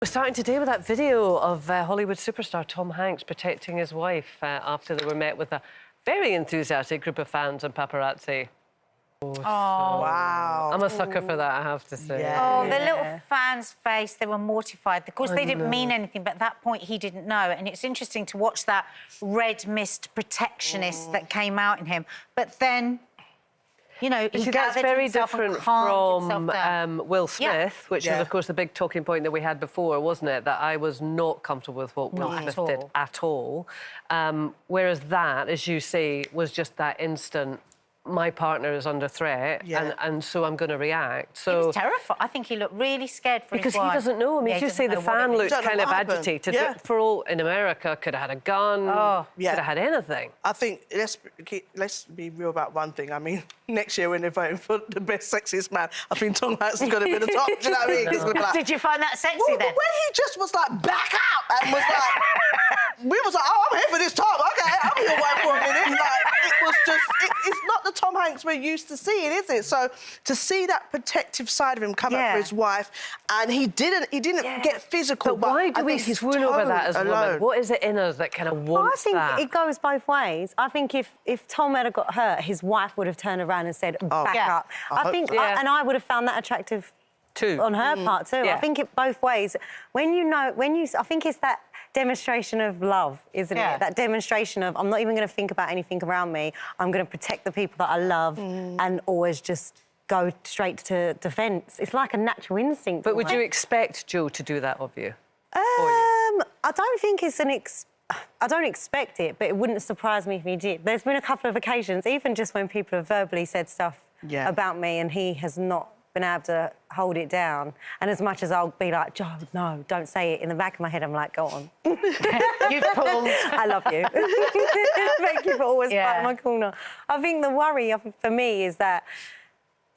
was starting today with that video of Hollywood superstar Tom Hanks protecting his wife after they were met with a very enthusiastic group of fans and paparazzi. Oh, wow. I'm a sucker for that, I have to say. Yeah. Oh, the little fans' face, they were mortified. Of course, they didn't mean anything, but at that point, he didn't know. And it's interesting to watch that red mist protectionist that came out in him. But then, you know, he that's very different from Will Smith, which is, of course, the big talking point that we had before, wasn't it? That I was not comfortable with what Will Smith did at all. Whereas that, as you say, was just that instant, my partner is under threat, and so I'm going to react. So he was terrified. I think he looked really scared for his wife. Because he doesn't know. I mean, you say the fan looked kind of agitated. Yeah. For all in America, could have had a gun, could have had anything. I think, let's be real about one thing. I mean, next year when they're voting for the best sexiest man, I think Tom Hanks is going to be the top. Do you know what I mean? He's gonna be like, did you find that sexy then? When he just was like, back up, and was like, we was like, oh, I'm here for this Tom. Okay, I'll be your wife for a minute. Like, it was just, it's not the Tom Hanks we're used to seeing, is it? So to see that protective side of him come up for his wife, and he didn't get physical. But why do we swoon over that as women? What is it in us that kind of wants that? I think it goes both ways. I think if Tom had got hurt, his wife would have turned around and said, back up. I think, and I would have found that attractive too. On her part too. I think it both ways. I think it's that demonstration of love, isn't it? That demonstration of, I'm not even going to think about anything around me. I'm going to protect the people that I love and always just go straight to defence. It's like a natural instinct. But would you expect Joe to do that of you? I don't think it's I don't expect it, but it wouldn't surprise me if he did. There's been a couple of occasions, even just when people have verbally said stuff about me and he has not been able to hold it down. And as much as I'll be like, Joe, no, don't say it, in the back of my head, I'm like, go on. You've pulled. I love you. Thank you for always fighting my corner. I think the worry for me is that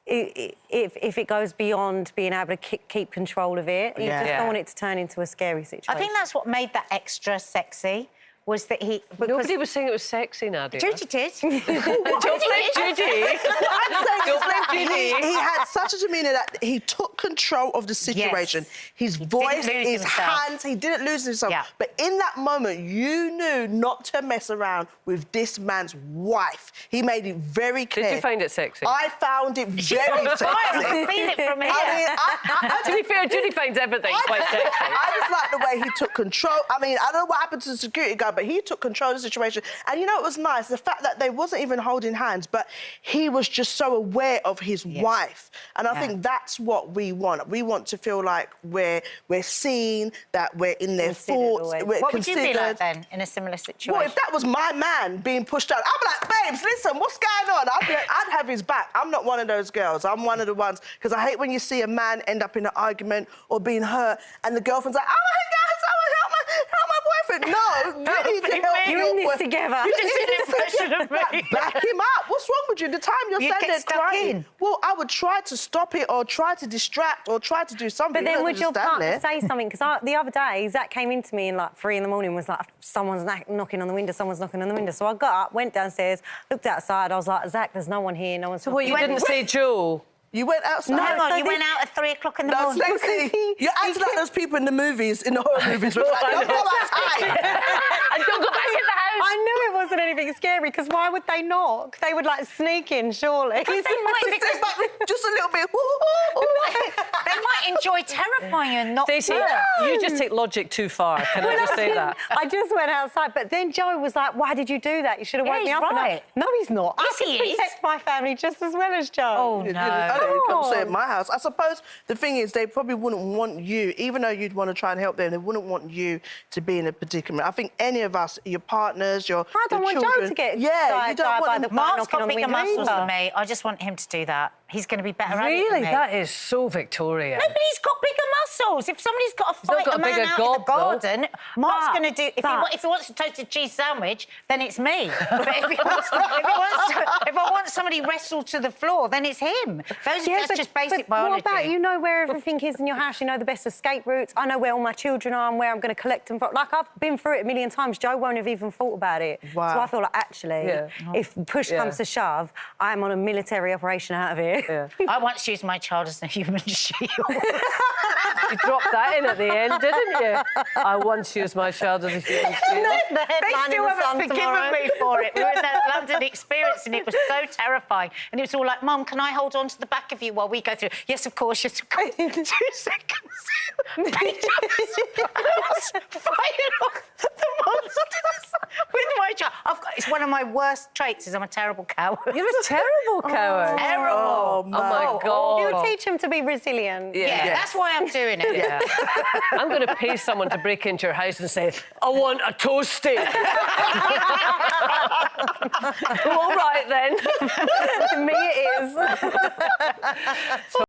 if it goes beyond being able to keep control of it, you just don't want it to turn into a scary situation. I think that's what made that extra sexy. Was that he... Nobody was saying it was sexy, Nadia. Judy did. Don't blame Judy. Don't blame Judy. He had such a demeanour that he took control of the situation. His voice, his hands, he didn't lose himself. But in that moment, you knew not to mess around with this man's wife. He made it very clear. Did you find it sexy? I found it very sexy. I can feel it from here. I mean, to be fair, Judy finds everything quite sexy. I just like the way he took control. I mean, I don't know what happened to the security guard, but he took control of the situation. And you know, it was nice, the fact that they wasn't even holding hands, but he was just so aware of his wife. And I think that's what we want. We want to feel like we're seen, that we're in their thoughts, we're what considered. would you be like then, in a similar situation? Well, if that was my man being pushed out, I'd be like, babes, listen, what's going on? I'd have his back. I'm not one of those girls. I'm one of the ones, because I hate when you see a man end up in an argument or being hurt, and the girlfriend's like, oh, my God, help my boyfriend. No, you need to help you're in this together. You just did an impression of me. Back him up. What's wrong with you? The time you're standing there crying. Well, I would try to stop it or try to distract or try to do something. But then would your partner say something? Because the other day, Zach came into me in like 3 in the morning, was like, someone's knocking on the window, someone's knocking on the window. So I got up, went downstairs, looked outside. I was like, Zach, there's no one here, no one's... So what, you didn't say Joe? You went outside? No, you went out at 3 o'clock in the morning. No, Stacey, you're acting like those people in the movies, in the horror movies. Like, don't go outside. And don't go back in the house. I knew it wasn't anything scary, because why would they knock? They would, like, sneak in, surely. Just a little bit. They might enjoy terrifying you and not... Stacey, you just take logic too far. Can I just say that? I just went outside, but then Joe was like, why did you do that? You should have woke me up. Right. No, he's not. Yes, I can protect my family just as well as Joe. Oh, no. Come stay at my house. I suppose the thing is, they probably wouldn't want you, even though you'd want to try and help them, they wouldn't want you to be in a predicament. I think any of us, your partners, your children... I don't want Joe to get you don't want him. Mark's got bigger muscles than me. I just want him to do that. He's going to be better at it than me. That is so Victorian. No, but he's got bigger muscles. If somebody's got to fight a man out in the garden, Mark's going to do... If he wants a toasted cheese sandwich, then it's me. But if I want somebody wrestled to the floor, then it's him. That's just basic biology. What about, you know where everything is in your house, you know the best escape routes, I know where all my children are and where I'm going to collect them from. Like, I've been through it a million times. Joe won't have even thought about it. Wow. So I feel like, actually, if push comes to shove, I'm on a military operation out of here. I once used my child as a human shield. You dropped that in at the end, didn't you? I once used my child as a human shield. They still haven't forgiven me for it. We were in that London experience and it was so terrifying. And it was all like, Mum, can I hold on to the back of you while we go through? Yes, of course, yes, of course. 2 seconds. Peter was fighting off the monsters with my child. It's one of my worst traits is I'm a terrible coward. You're a terrible coward. Terrible. Oh, my God. You'll teach him to be resilient. Yeah, that's why I'm doing it. Yeah. I'm going to pay someone to break into your house and say, I want a toasty. All right, then. Me it is.